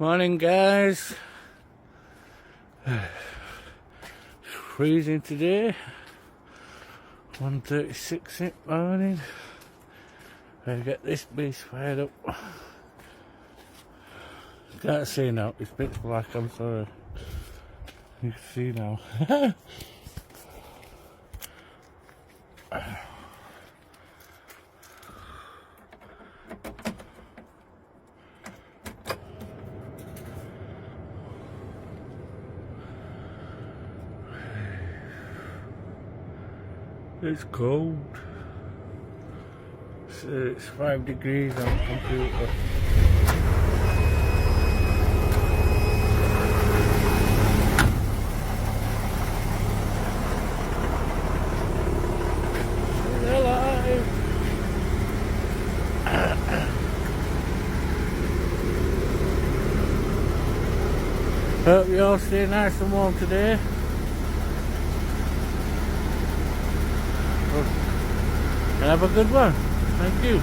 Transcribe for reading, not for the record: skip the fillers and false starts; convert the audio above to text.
Morning, guys. It's freezing today. 1:36 in the morning. Better get this beast fired up. Can't see now. It's pitch black. I'm sorry. You can see now. It's cold. It's 5 degrees on the computer. It's alive. Hope you all stay nice and warm today. And have a good one. Thank you.